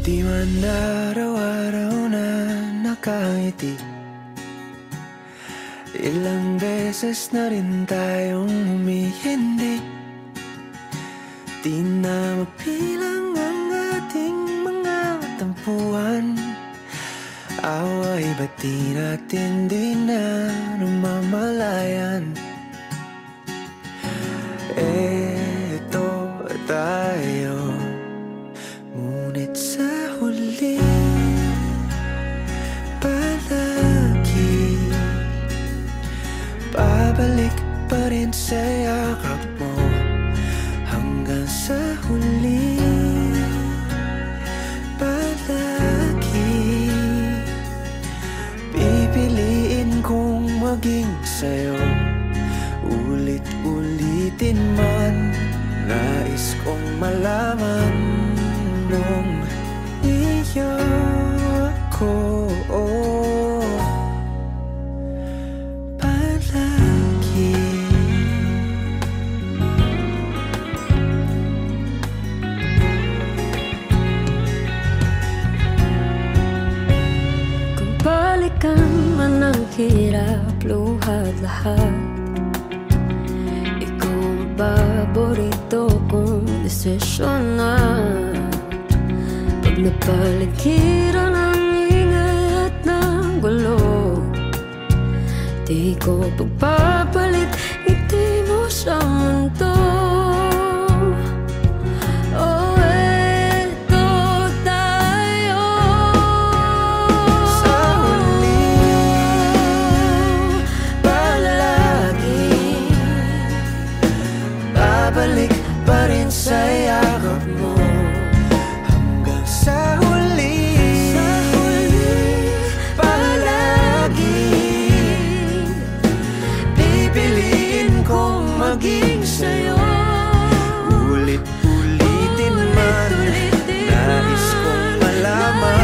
Di man araw-araw na nakangiti, ilang beses na rin tayong humihindi. Di na mapilang ang ating mga tampuhan. Away ba't di natin di na namamalayan? Eto tayo, ngunit sa huli palagi babalik pa rin sa yakap mo. Hanggang sa huli palagi pipiliin kong maging sa'yo. Ulit-ulitin man, nais kong malaman nung iyo ako palagi. Kung balikan man ang hirap, luhat lahat, paborito kong desisyon na. Pag napaligiran ang ingay at ng gulo, di ko pagpapalit ngiti mo sa mundo. Oh, eto tayo sa huli palagi babalik pa rin sa yakap mo. Hanggang sa huli palagi pipiliin kong maging sa'yo. Ulit-ulitin man, nais kong malaman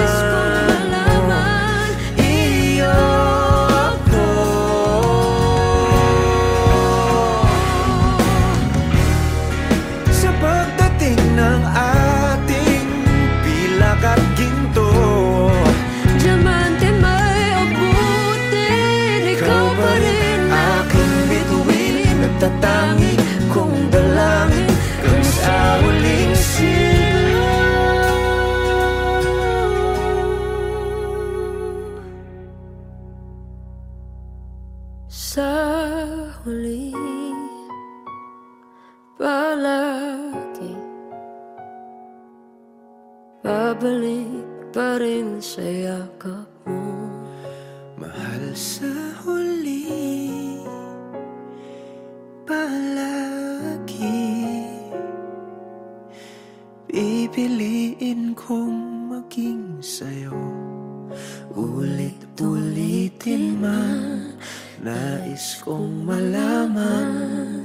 iyo ako. Sa pagdating ng ating pilak at ginto, diamante may abutin, ikaw pa rin aking bituin, nagtatangi kong dalangin kung sa huling sigaw. sa huli palagi babalik pa rin sa yakap mo. Mahal, sa huli palagi pipiliin kong maging sa'yo. Ulit-ulitin man, nais kong malaman